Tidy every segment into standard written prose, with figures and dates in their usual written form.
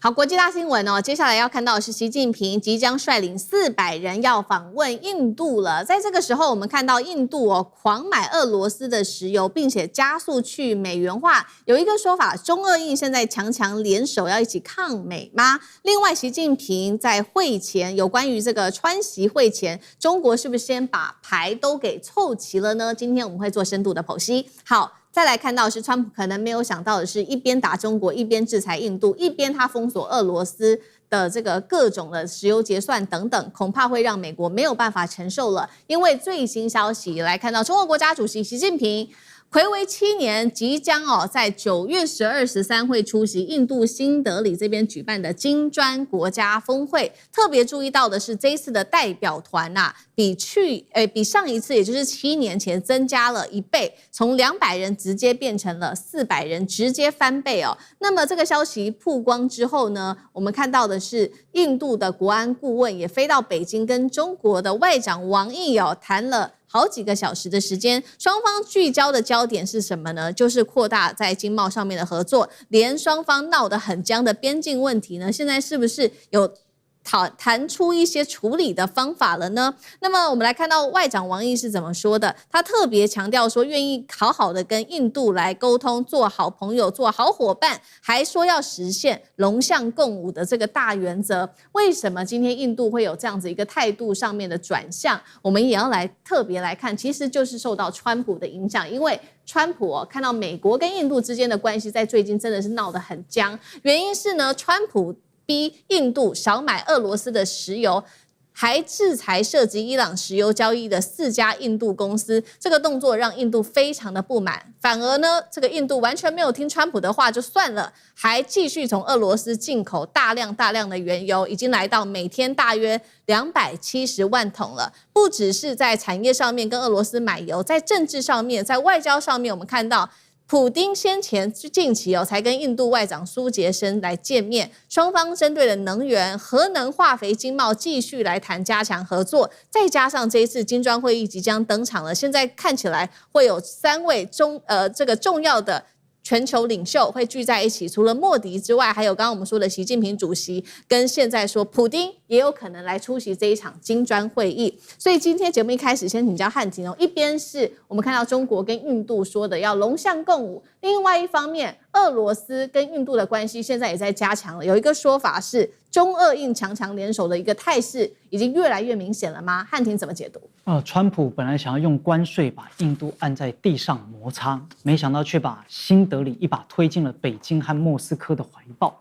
好，国际大新闻哦，接下来要看到的是习近平即将率领400人要访问印度了。在这个时候，我们看到印度狂买俄罗斯的石油，并且加速去美元化。有一个说法，中俄印现在强联手要一起抗美吗？另外，习近平在会前有关于这个川习会前，中国是不是先把牌都给凑齐了呢？今天我们会做深度的剖析。好。再来看到是川普可能没有想到的是，一边打中国，一边制裁印度，一边他封锁俄罗斯的这个各种的石油结算等等，恐怕会让美国没有办法承受了。因为最新消息来看到，中国国家主席习近平睽违7年，即将在9月12、13会出席印度新德里这边举办的金砖国家峰会。特别注意到的是，这一次的代表团比上一次，也就是7年前增加了1倍，从200人直接变成了400人，直接翻倍哦。那么这个消息曝光之后呢，我们看到的是印度的国安顾问也飞到北京，跟中国的外长王毅谈了好几个小时的时间，双方聚焦的焦点是什么呢？就是扩大在经贸上面的合作，连双方闹得很僵的边境问题呢，现在是不是有谈出一些处理的方法了呢？那么我们来看到外长王毅是怎么说的，他特别强调说愿意好好的跟印度来沟通，做好朋友，做好伙伴，还说要实现龙象共舞的这个大原则。为什么今天印度会有这样子一个态度上面的转向？我们也要来特别来看，其实就是受到川普的影响，因为川普看到美国跟印度之间的关系在最近真的是闹得很僵，原因是呢，川普逼印度少买俄罗斯的石油，还制裁涉及伊朗石油交易的4家印度公司，这个动作让印度非常的不满。反而呢，这个印度完全没有听川普的话就算了，还继续从俄罗斯进口大量的原油，已经来到每天大约270万桶了。不只是在产业上面跟俄罗斯买油，在政治上面，在外交上面，我们看到普丁先前近期才跟印度外长苏杰生来见面，双方针对的能源、核能、化肥、经贸继续来谈加强合作。再加上这一次金砖会议即将登场了，现在看起来会有3位这个重要的全球领袖会聚在一起，除了莫迪之外，还有刚刚我们说的习近平主席，跟现在说普丁也有可能来出席这一场金砖会议。所以今天节目一开始先请教汉庭一边是我们看到中国跟印度说的要龙象共舞，另外一方面俄罗斯跟印度的关系现在也在加强了。有一个说法是中俄印强联手的一个态势已经越来越明显了吗？汉庭怎么解读？川普本来想要用关税把印度按在地上摩擦，没想到却把新德里一把推进了北京和莫斯科的怀抱。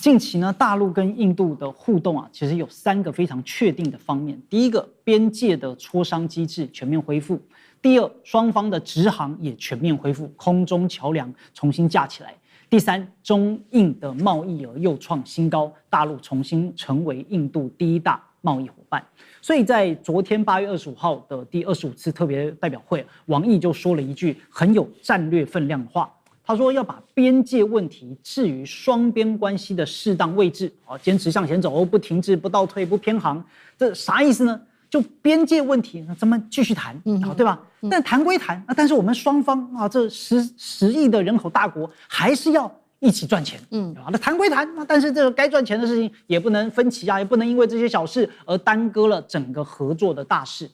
近期呢，大陆跟印度的互动其实有3个非常确定的方面。第一个，边界的磋商机制全面恢复；第二，双方的直航也全面恢复，空中桥梁重新架起来；第三，中印的贸易额又创新高，大陆重新成为印度第1大贸易伙伴。所以在昨天8月25号的第25次特别代表会，王毅就说了一句很有战略分量的话，他说要把边界问题置于双边关系的适当位置，坚持向前走，不停滞，不倒退，不偏航。这啥意思呢？就边界问题，咱们继续谈，对吧？但谈归谈，但是我们双方这10亿的人口大国还是要一起赚钱，对吧？那谈归谈，但是这个该赚钱的事情也不能分歧也不能因为这些小事而耽搁了整个合作的大事。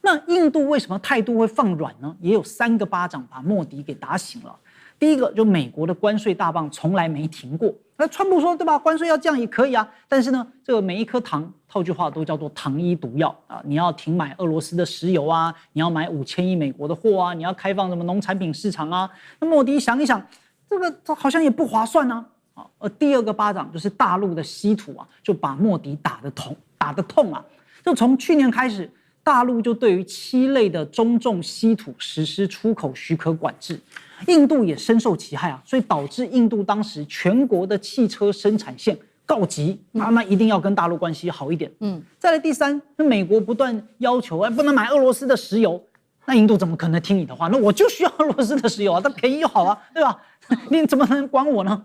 那印度为什么态度会放软呢？也有3个巴掌把莫迪给打醒了。第一个，就美国的关税大棒从来没停过。那川普说，对吧？关税要降也可以啊，但是呢，这个每一颗糖，套句话都叫做糖衣毒药啊！你要停买俄罗斯的石油啊，你要买5000亿美国的货啊，你要开放什么农产品市场啊？那莫迪想一想，这个好像也不划算啊！而第2个巴掌就是大陆的稀土就把莫迪打得痛啊！就从去年开始，大陆就对于7类的中重稀土实施出口许可管制。印度也深受其害所以导致印度当时全国的汽车生产线告急，那一定要跟大陆关系好一点。再来第3，那美国不断要求不能买俄罗斯的石油，那印度怎么可能听你的话？那我就需要俄罗斯的石油它便宜就好对吧？你怎么能管我呢？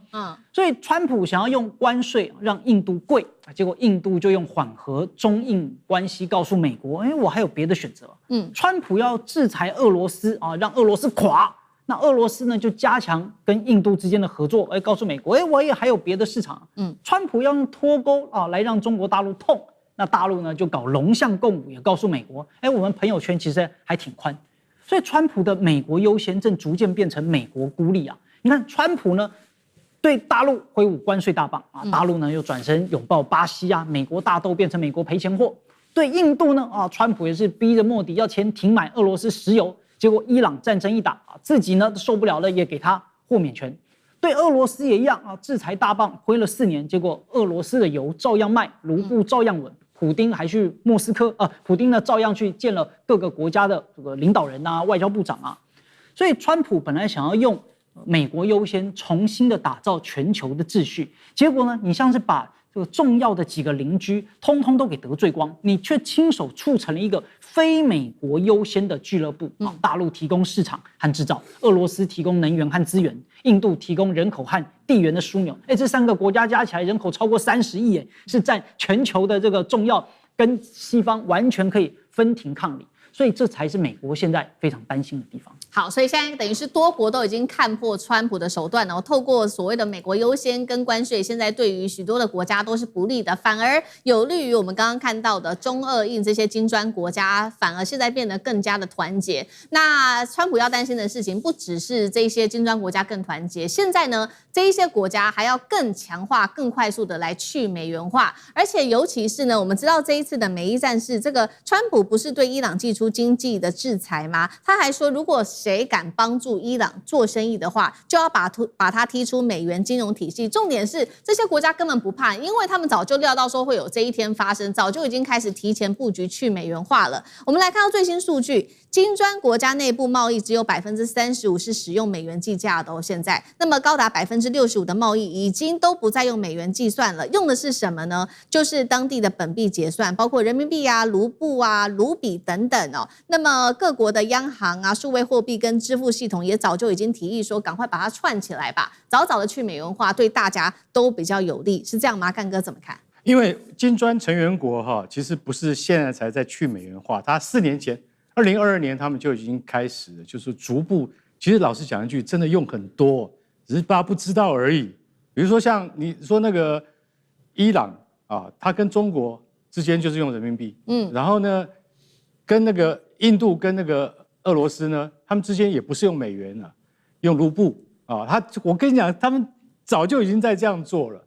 所以川普想要用关税让印度贵，结果印度就用缓和中印关系告诉美国，我还有别的选择。川普要制裁俄罗斯让俄罗斯垮。那俄罗斯呢就加强跟印度之间的合作，告诉美国，我也还有别的市场。川普要用脱钩啊来让中国大陆痛，那大陆呢就搞龙象共舞，也告诉美国，我们朋友圈其实还挺宽。所以川普的美国优先正逐渐变成美国孤立啊。你看川普呢对大陆挥舞关税大棒啊，大陆呢又转身拥抱巴西啊，美国大豆变成美国赔钱货。对印度呢川普也是逼着莫迪要签停买俄罗斯石油，结果伊朗战争一打自己呢受不了了，也给他豁免权。对俄罗斯也一样制裁大棒挥了4年，结果俄罗斯的油照样卖，卢布照样稳。普丁还去莫斯科普丁呢照样去见了各个国家的这个领导人啊、外交部长啊。所以川普本来想要用美国优先重新的打造全球的秩序，结果呢，你像是把这个重要的几个邻居通通都给得罪光，你却亲手促成了一个非美国优先的俱乐部大陆提供市场和制造，俄罗斯提供能源和资源，印度提供人口和地缘的枢纽。这3个国家加起来人口超过30亿，是占全球的这个重要，跟西方完全可以分庭抗礼。所以这才是美国现在非常担心的地方。好，所以现在等于是多国都已经看破川普的手段，然后透过所谓的美国优先跟关税，现在对于许多的国家都是不利的，反而有利于我们刚刚看到的中俄印这些金砖国家，反而现在变得更加的团结。那川普要担心的事情不只是这些金砖国家更团结，现在呢这一些国家还要更强化、更快速的来去美元化，而且尤其是呢，我们知道这一次的美伊战事，这个川普不是对伊朗祭出经济的制裁吗？他还说，如果谁敢帮助伊朗做生意的话，就要把他踢出美元金融体系。重点是这些国家根本不怕，因为他们早就料到说会有这一天发生，早就已经开始提前布局去美元化了。我们来看到最新数据，金砖国家内部贸易只有35%是使用美元计价的现在，那么高达65%的贸易已经都不再用美元计算了，用的是什么呢？就是当地的本币结算，包括人民币啊、卢布啊、卢比等等哦。那么各国的央行啊、数位货币跟支付系统也早就已经提议说，赶快把它串起来吧，早早的去美元化，对大家都比较有利，是这样吗？干哥怎么看？因为金砖成员国其实不是现在才在去美元化，它4年前，2022年他们就已经开始了，就是逐步。其实老实讲一句，真的用很多，只是大家不知道而已。比如说像你说那个伊朗它跟中国之间就是用人民币，然后呢，跟那个印度跟那个俄罗斯呢，他们之间也不是用美元了，用卢布我跟你讲，他们早就已经在这样做了，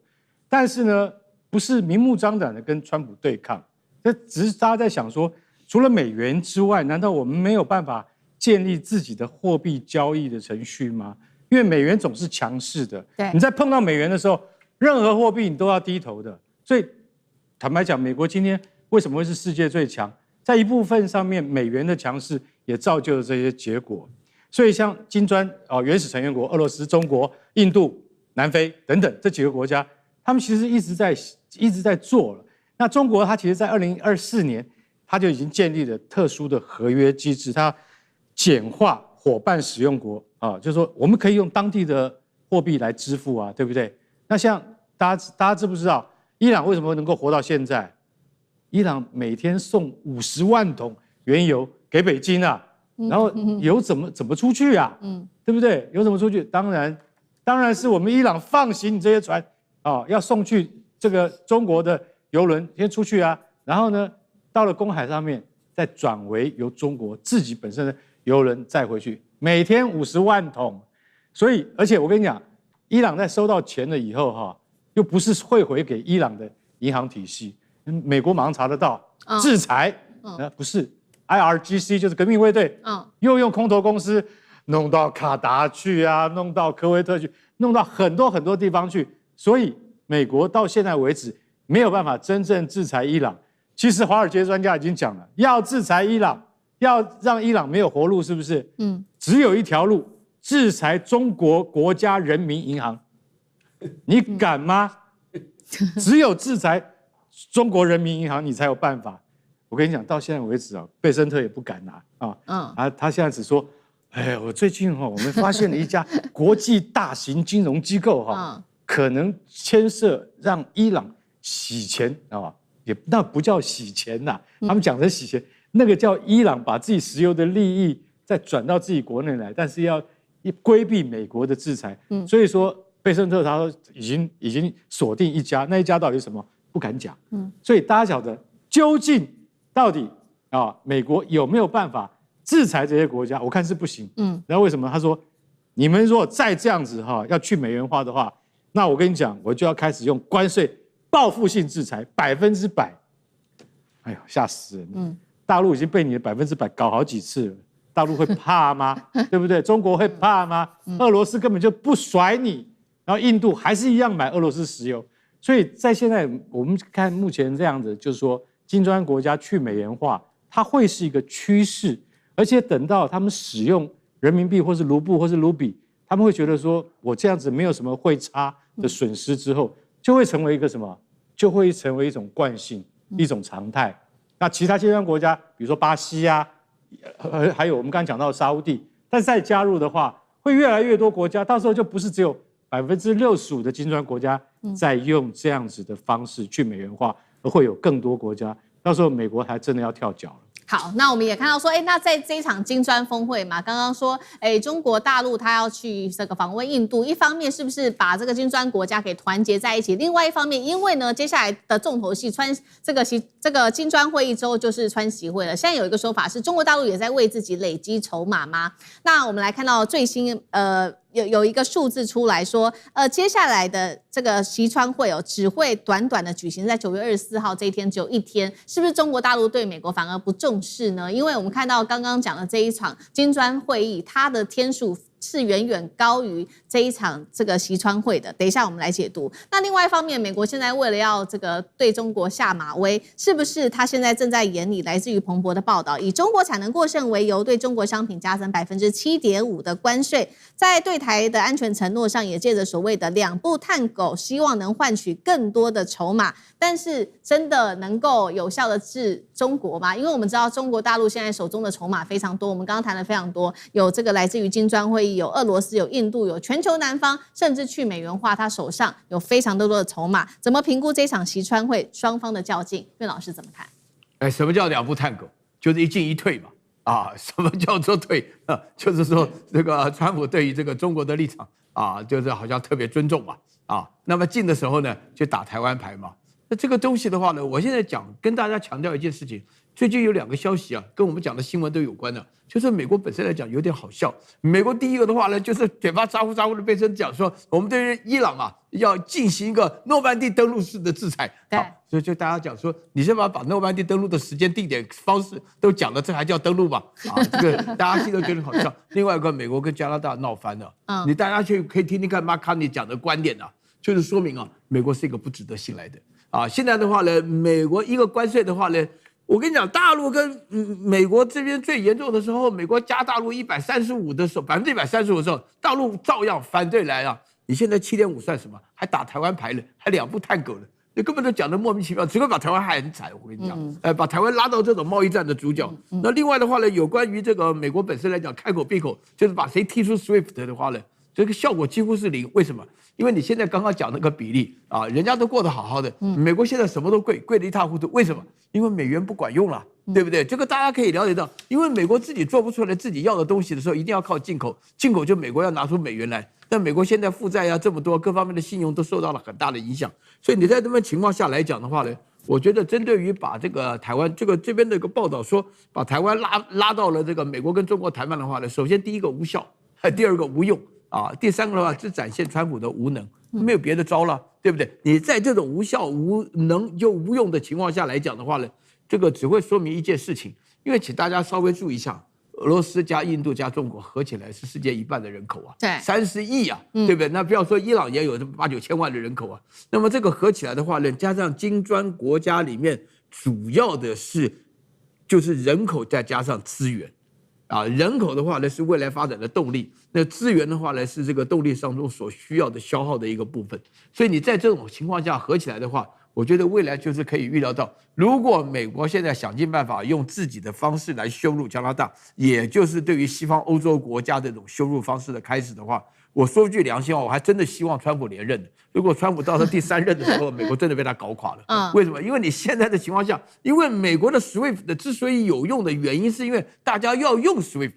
但是呢，不是明目张胆的跟川普对抗，这只是大家在想说，除了美元之外，难道我们没有办法建立自己的货币交易的程序吗？因为美元总是强势的，你在碰到美元的时候，任何货币你都要低头的。所以坦白讲，美国今天为什么会是世界最强？在一部分上面，美元的强势也造就了这些结果。所以像金砖原始成员国，俄罗斯、中国、印度、南非等等这几个国家，他们其实一直在做了。那中国它其实在2024年，它就已经建立了特殊的合约机制，它简化伙伴使用国就是说我们可以用当地的货币来支付对不对？那像大家知不知道，伊朗为什么能够活到现在？伊朗每天送50万桶原油给北京然后油怎么出去对不对？油怎么出去？当然是我们伊朗放行你这些船要送去这个中国的油轮先出去然后呢，到了公海上面再转为由中国自己本身的油轮载回去，每天50万桶。所以，而且我跟你讲，伊朗在收到钱了以后又不是汇回给伊朗的银行体系，美国马上查得到，制裁不是 IRGC 就是革命卫队，又用空投公司弄到卡达去弄到科威特去，弄到很多地方去。所以美国到现在为止没有办法真正制裁伊朗。其实华尔街专家已经讲了，要制裁伊朗，要让伊朗没有活路，是不是？只有一条路，制裁中国国家人民银行。你敢吗？只有制裁中国人民银行，你才有办法。我跟你讲，到现在为止贝森特也不敢拿他现在只说，我最近我们发现了一家国际大型金融机构可能牵涉让伊朗洗钱那不叫洗钱他们讲的洗钱，那个叫伊朗把自己石油的利益再转到自己国内来，但是要规避美国的制裁。所以说贝森特他说已经锁定一家，那一家到底是什么不敢讲。所以大家晓得究竟到底美国有没有办法制裁这些国家？我看是不行。然后为什么？他说你们如果再这样子要去美元化的话，那我跟你讲，我就要开始用关税报复性制裁100%。哎呦，吓死人！大陆已经被你的100%搞好几次了，大陆会怕吗？对不对？中国会怕吗？俄罗斯根本就不甩你，然后印度还是一样买俄罗斯石油。所以在现在我们看目前这样子，就是说金砖国家去美元化，它会是一个趋势，而且等到他们使用人民币或是卢布或是卢比，他们会觉得说我这样子没有什么汇差的损失之后，就会成为一个什么？就会成为一种惯性，一种常态。那其他金砖国家，比如说巴西啊，还有我们刚刚讲到的沙烏地，但是再加入的话，会越来越多国家，到时候就不是只有65%的金砖国家在用这样子的方式去美元化，而会有更多国家，到时候美国还真的要跳脚了。好，那我们也看到说，那在这一场金砖峰会嘛，刚刚说，中国大陆它要去这个访问印度，一方面是不是把这个金砖国家给团结在一起？另外一方面，因为呢，接下来的重头戏这个金砖会议之后就是川习会了。现在有一个说法是中国大陆也在为自己累积筹码吗？那我们来看到最新有一个数字出来说，接下来的这个习川会只会短短的举行在9月24号这一天，只有1天，是不是中国大陆对美国反而不重视呢？因为我们看到刚刚讲的这一场金砖会议，它的天数是远远高于这一场这个习川会的。等一下我们来解读。那另外一方面，美国现在为了要这个对中国下马威，是不是他现在正在研拟来自于彭博的报道，以中国产能过剩为由，对中国商品加征7.5%的关税，在对台的安全承诺上，也借着所谓的2步探狗，希望能换取更多的筹码。但是真的能够有效的治中国吗？因为我们知道中国大陆现在手中的筹码非常多，我们刚刚谈了非常多，有这个来自于金砖会议，有俄罗斯，有印度，有全球南方，甚至去美元化，他手上有非常多的筹码。怎么评估这场习川会双方的较劲？苑老师怎么看？什么叫2步探狗？就是一进一退嘛。什么叫做退？就是说这个川普对于这个中国的立场就是好像特别尊重嘛。那么进的时候呢，就打台湾牌嘛。那这个东西的话呢，我现在跟大家强调一件事情，最近有2个消息跟我们讲的新闻都有关的，就是美国本身来讲有点好笑。美国第一个的话呢，就是嘴巴咋呼咋呼的被人讲说，我们对伊朗要进行一个诺曼底登陆式的制裁。所以就大家讲说，你是把诺曼底登陆的时间、地点、方式都讲了，这还叫登陆吗？这个大家听都觉得好笑。另外一个，美国跟加拿大闹翻了。你大家可以听听看马卡尼讲的观点就是说明美国是一个不值得信赖的。现在的话呢，美国一个关税的话呢，我跟你讲，大陆跟美国这边最严重的时候，美国加大陆135%的时候，135%的时候，大陆照样反对来你现在7.5算什么？还打台湾牌了，还2步探狗了，你根本就讲得莫名其妙，只会把台湾害很惨。我跟你讲，把台湾拉到这种贸易战的主角。那另外的话呢，有关于这个美国本身来讲，开口闭口就是把谁踢出 SWIFT 的话呢，这个效果几乎是0。为什么？因为你现在刚刚讲那个比例人家都过得好好的，美国现在什么都贵得一塌糊涂。为什么？因为美元不管用了，对不对？这个大家可以了解到，因为美国自己做不出来自己要的东西的时候，一定要靠进口，进口就美国要拿出美元来。但美国现在负债这么多，各方面的信用都受到了很大的影响。所以你在这么情况下来讲的话呢，我觉得针对于把这个台湾这边的一个报道说，把台湾拉到了这个美国跟中国谈判的话呢，首先第一个无效，第二个无用。第三个的话是展现川普的无能，没有别的招了，对不对？你在这种无效、无能又无用的情况下来讲的话呢，这个只会说明一件事情，因为请大家稍微注意一下，俄罗斯加印度加中国合起来是世界1半的人口对，30亿对不对？那不要说伊朗也有8、9千万的人口那么这个合起来的话呢，加上金砖国家里面主要的就是人口再加上资源。人口的话呢是未来发展的动力，那资源的话呢是这个动力当中所需要的消耗的一个部分。所以你在这种情况下合起来的话，我觉得未来就是可以预料到，如果美国现在想尽办法用自己的方式来羞辱加拿大，也就是对于西方欧洲国家这种羞辱方式的开始的话，我说句良心话，我还真的希望川普连任的。如果川普到了第3任的时候，美国真的被他搞垮了。为什么？因为你现在的情况下，因为美国的 SWIFT 之所以有用的原因，是因为大家要用 SWIFT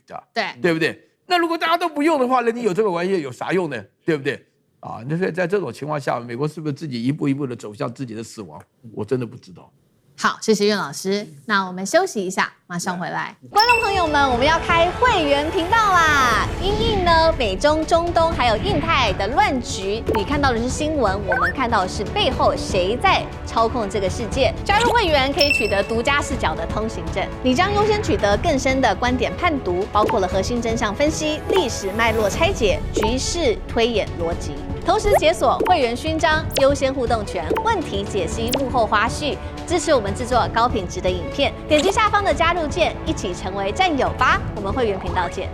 对不对？那如果大家都不用的话，那你有这个玩意有啥用呢？对不对？啊，那所以在这种情况下，美国是不是自己一步一步的走向自己的死亡？我真的不知道。好，谢谢苑老师。那我们休息一下，马上回来。观众朋友们，我们要开会员频道啦！因应呢美中、中东还有印太的乱局，你看到的是新闻，我们看到的是背后谁在操控这个世界。加入会员可以取得独家视角的通行证，你将优先取得更深的观点判读，包括了核心真相分析、历史脉络拆解、局势推演逻辑。同时解锁会员勋章、优先互动权、问题解析、幕后花絮，支持我们制作高品质的影片。点击下方的加入键，一起成为战友吧！我们会员频道见。